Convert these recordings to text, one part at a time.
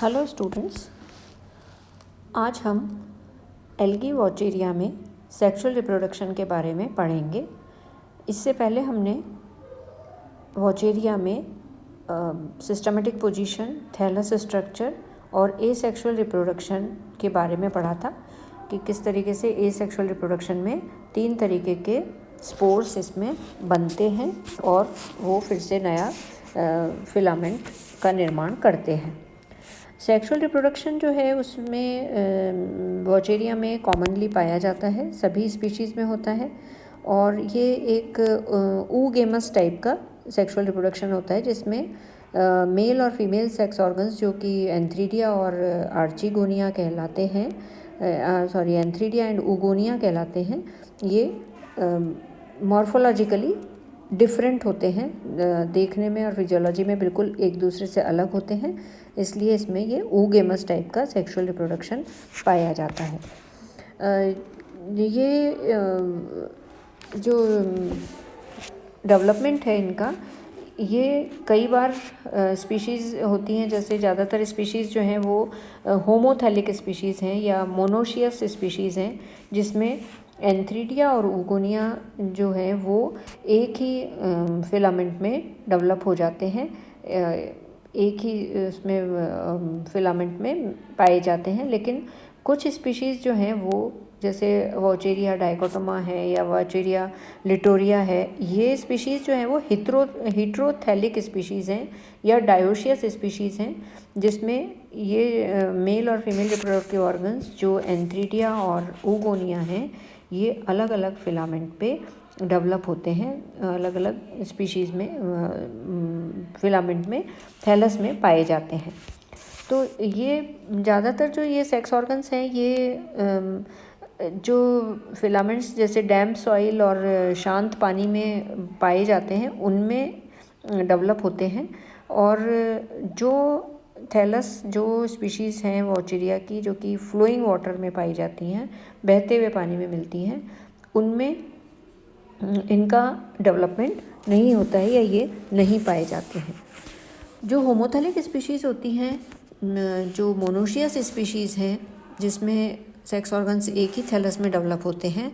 Hello students, आज हम algae वॉचेरिया में सेक्सुअल रिप्रोडक्शन के बारे में पढ़ेंगे। इससे पहले हमने वॉचेरिया में सिस्टमेटिक पोजीशन, थैलस स्ट्रक्चर और एसेक्सुअल रिप्रोडक्शन के बारे में पढ़ा था कि किस तरीके से एसेक्सुअल रिप्रोडक्शन में 3 तरीके के स्पोर्स इसमें बनते हैं और वो फिर से नया फिलामेंट का निर्माण करते हैं। सेक्सुअल रिप्रोडक्शन जो है उसमें वॉचेरिया में कॉमनली पाया जाता है, सभी स्पीशीज़ में होता है और ये एक oogamous टाइप का सेक्सुअल रिप्रोडक्शन होता है जिसमें मेल और फीमेल सेक्स ऑर्गन्स जो कि एंथ्रीडिया और आर्चिगोनिया कहलाते हैं, एंथ्रीडिया एंड oogonia कहलाते हैं, ये मॉर्फोलॉजिकली डिफरेंट होते हैं, देखने में और फिजियोलॉजी में बिल्कुल एक दूसरे से अलग होते हैं, इसलिए इसमें ये oogamous टाइप का सेक्सुअल रिप्रोडक्शन पाया जाता है। ये जो डेवलपमेंट है इनका, ये कई बार स्पीशीज़ होती हैं, जैसे ज़्यादातर स्पीशीज़ जो हैं वो होमोथैलिक स्पीशीज़ हैं या मोनोशियस स्पीशीज़ हैं, जिसमें एंथ्रीडिया और oogonia जो है वो एक ही फिलामेंट में डेवलप हो जाते हैं, एक ही उसमें फिलामेंट में पाए जाते हैं। लेकिन कुछ स्पीशीज़ जो हैं वो जैसे वॉचेरिया डाइकोटोमा है या वॉचेरिया लिटोरिया है, ये स्पीशीज़ जो हैं वो हिट्रोथैलिक स्पीशीज़ हैं या डायोशियस स्पीशीज़ हैं, जिसमें ये मेल और फीमेल रिप्रोडक्टिव ऑर्गन्स जो एंथ्रीडिया और oogonia हैं ये अलग अलग फिलामेंट पे डेवलप होते हैं, अलग अलग स्पीशीज़ में फिलामेंट में थैलस में पाए जाते हैं। तो ये ज़्यादातर जो ये सेक्स ऑर्गन्स हैं ये जो फिलामेंट्स जैसे डैम्प सॉइल और शांत पानी में पाए जाते हैं उनमें डेवलप होते हैं, और जो थैलस जो स्पीशीज़ हैं वॉचेरिया की जो कि फ्लोइंग वाटर में पाई जाती हैं, बहते हुए पानी में मिलती हैं, उनमें इनका डेवलपमेंट नहीं होता है या ये नहीं पाए जाते हैं। जो होमोथैलिक स्पीशीज़ होती हैं, जो मोनोशियस स्पीशीज़ हैं जिसमें सेक्स ऑर्गन्स एक ही थैलस में डेवलप होते हैं,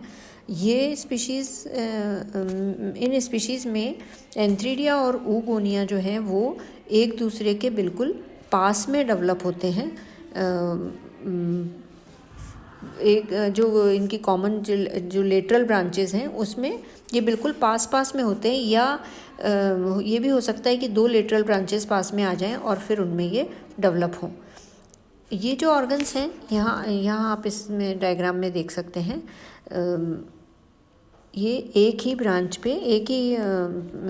ये स्पीशीज़ इन स्पीशीज़ में एंथ्रीडिया और oogonia जो है वो एक दूसरे के बिल्कुल पास में डेवलप होते हैं। एक जो इनकी कॉमन जो लेटरल ब्रांचेस हैं उसमें ये बिल्कुल पास में होते हैं, या ये भी हो सकता है कि 2 लेटरल ब्रांचेस पास में आ जाएं और फिर उनमें ये डेवलप हों। ये जो ऑर्गन्स हैं यहाँ आप इसमें डायग्राम में देख सकते हैं, ये एक ही ब्रांच पे, एक ही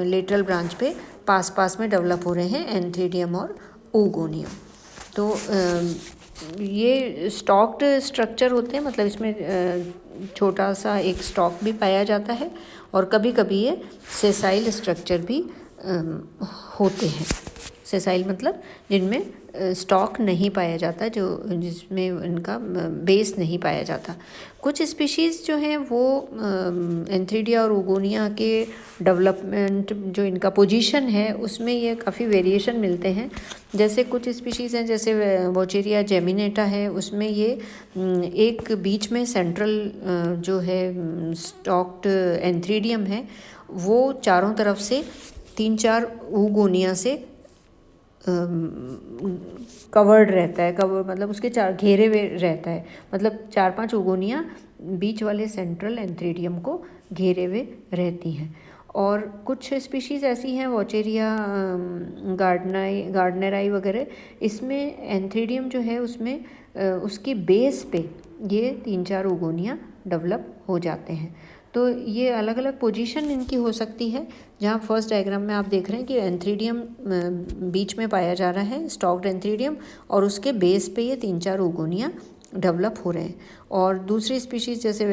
लेटरल ब्रांच पे पास में डेवलप हो रहे हैं, एंथ्रीडियम और oogonia। तो ये स्टॉक्ड स्ट्रक्चर होते हैं, मतलब इसमें छोटा सा एक स्टॉक भी पाया जाता है और कभी कभी ये सेसाइल स्ट्रक्चर भी होते हैं। सेसाइल मतलब जिनमें स्टॉक नहीं पाया जाता, जो जिसमें इनका बेस नहीं पाया जाता। कुछ स्पीशीज़ जो हैं वो एंथ्रीडिया और oogonia के डेवलपमेंट जो इनका पोजीशन है उसमें ये काफ़ी वेरिएशन मिलते हैं। जैसे कुछ स्पीशीज़ हैं, जैसे वॉचेरिया जेमिनेटा है, उसमें ये एक बीच में सेंट्रल जो है स्टॉक्ड एंथ्रीडियम है वो चारों तरफ से 3-4 oogonia से कवर्ड रहता है, मतलब उसके घेरे हुए रहता है, मतलब 4-5 oogonia बीच वाले सेंट्रल एंथ्रीडियम को घेरे हुए रहती हैं। और कुछ स्पीशीज़ ऐसी हैं वॉचेरिया गार्डनेराई वगैरह, इसमें एंथ्रीडियम जो है उसमें उसकी बेस पे ये 3-4 oogonia डेवलप हो जाते हैं। तो ये अलग अलग पोजीशन इनकी हो सकती है, जहाँ फर्स्ट डायग्राम में आप देख रहे हैं कि एंथ्रीडियम बीच में पाया जा रहा है, स्टॉक्ड एंथ्रीडियम, और उसके बेस पे ये 3-4 oogonia डेवलप हो रहे हैं। और दूसरी स्पीशीज़ जैसे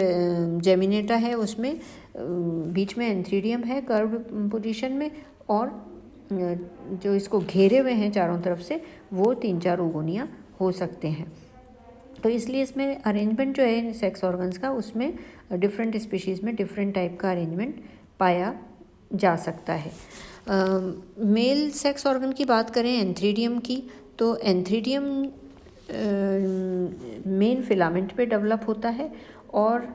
जेमिनेटा है, उसमें बीच में एंथ्रीडियम है कर्व पोजीशन में, और जो इसको घेरे हुए हैं चारों तरफ से वो 3-4 oogonia हो सकते हैं। तो इसलिए इसमें अरेंजमेंट जो है सेक्स ऑर्गन्स का, उसमें डिफरेंट स्पीशीज़ में डिफरेंट टाइप का अरेंजमेंट पाया जा सकता है। मेल सेक्स ऑर्गन की बात करें एंथ्रीडियम की, तो एंथ्रीडियम मेन फिलामेंट पे डेवलप होता है और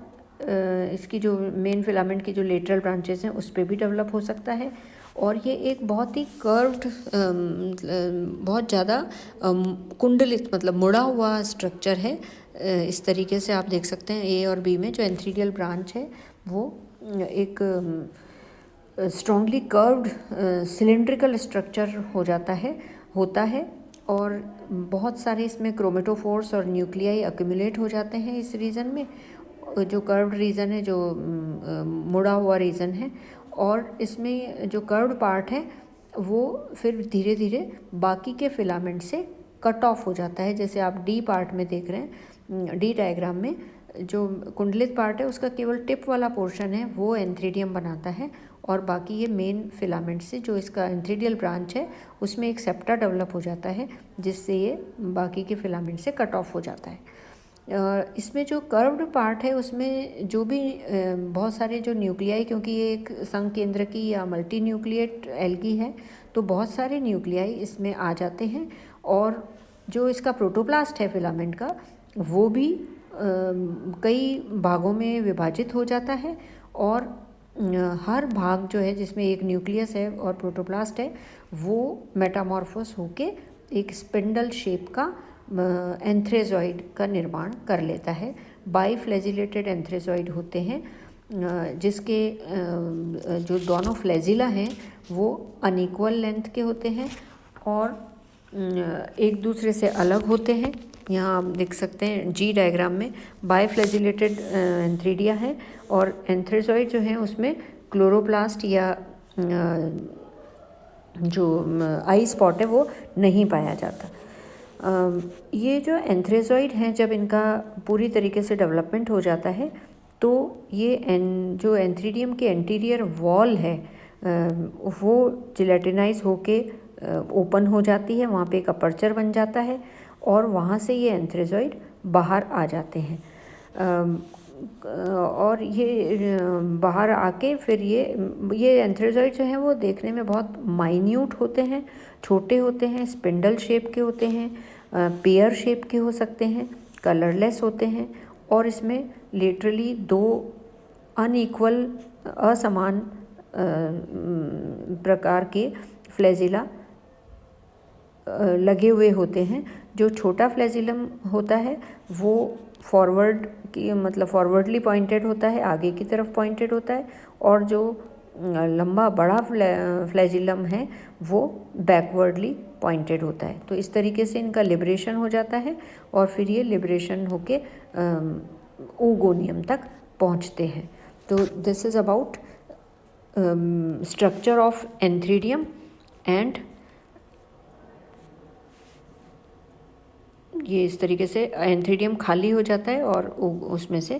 इसकी जो मेन फिलामेंट की जो लेटरल ब्रांचेस हैं उस पे भी डेवलप हो सकता है। और ये एक बहुत ही कर्व्ड बहुत ज़्यादा कुंडलित मतलब मुड़ा हुआ स्ट्रक्चर है। इस तरीके से आप देख सकते हैं ए और बी में जो एंथ्रीडियल ब्रांच है वो एक स्ट्रॉन्गली कर्व्ड सिलेंड्रिकल स्ट्रक्चर होता है और बहुत सारे इसमें क्रोमेटोफोर्स और न्यूक्लियाई अक्यूमुलेट हो जाते हैं इस रीजन में, जो कर्व्ड रीजन है, जो मुड़ा हुआ रीजन है। और इसमें जो कर्व्ड पार्ट है वो फिर धीरे धीरे बाकी के फिलामेंट से कट ऑफ हो जाता है। जैसे आप डी पार्ट में देख रहे हैं, डी डायग्राम में जो कुंडलित पार्ट है उसका केवल टिप वाला पोर्शन है वो एंथ्रीडियम बनाता है और बाकी ये मेन फिलामेंट से जो इसका एंथ्रीडियल ब्रांच है उसमें एक सेप्टा डेवलप हो जाता है जिससे ये बाकी के फिलामेंट से कट ऑफ हो जाता है। इसमें जो कर्व्ड पार्ट है उसमें जो भी बहुत सारे जो न्यूक्लियाई, क्योंकि ये एक संकेंद्रकी या मल्टी न्यूक्लिएट एल्गी है तो बहुत सारे न्यूक्लियाई इसमें आ जाते हैं और जो इसका प्रोटोप्लास्ट है फिलामेंट का वो भी कई भागों में विभाजित हो जाता है और हर भाग जो है जिसमें एक न्यूक्लियस है और प्रोटोप्लास्ट है वो मेटामॉर्फोस होके एक स्पिंडल शेप का एंथ्रेजॉइड का निर्माण कर लेता है। बाईफ्लैजिलेटेड एंथ्रेजॉइड होते हैं जिसके जो दोनों फ्लैजिला हैं वो अनइक्वल लेंथ के होते हैं और एक दूसरे से अलग होते हैं। यहाँ आप देख सकते हैं जी डायग्राम में बाईफ्लैजिलेटेड एंथ्रीडिया है और एंथ्रेजॉइड जो है उसमें क्लोरोप्लास्ट या जो आई स्पॉट है वो नहीं पाया जाता। ये जो एंथ्रेजॉइड हैं जब इनका पूरी तरीके से डेवलपमेंट हो जाता है तो ये जो एंथ्रीडियम के एंटीरियर वॉल है वो जिलेटिनाइज होके ओपन हो जाती है, वहाँ पे एक अपर्चर बन जाता है और वहाँ से ये एंथ्रेजॉइड बाहर आ जाते हैं और ये बाहर आके फिर ये एंथ्रेजॉइड जो हैं वो देखने में बहुत माइन्यूट होते हैं, छोटे होते हैं, स्पिंडल शेप के होते हैं, पेयर शेप के हो सकते हैं, कलरलेस होते हैं और इसमें लिटरली दो अनइक्वल असमान प्रकार के फ्लैजिला लगे हुए होते हैं। जो छोटा फ्लैजिलम होता है वो फॉरवर्ड की मतलब फॉरवर्डली पॉइंटेड होता है, आगे की तरफ पॉइंटेड होता है और जो लंबा बड़ा फ्लैजिलम है वो बैकवर्डली पॉइंटेड होता है। तो इस तरीके से इनका लिबरेशन हो जाता है और फिर ये लिबरेशन होके ओगोनियम तक पहुंचते हैं। तो this is about structure of antheridium and ये इस तरीके से एंथ्रीडियम खाली हो जाता है और उसमें से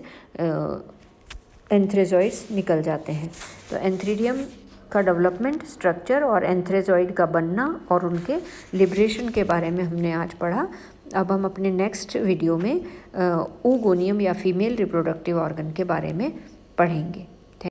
एंथ्रेजॉइड्स निकल जाते हैं। तो एंथ्रीडियम का डेवलपमेंट, स्ट्रक्चर और एंथ्रेजॉइड का बनना और उनके लिबरेशन के बारे में हमने आज पढ़ा। अब हम अपने नेक्स्ट वीडियो में ओगोनियम या फीमेल रिप्रोडक्टिव ऑर्गन के बारे में पढ़ेंगे।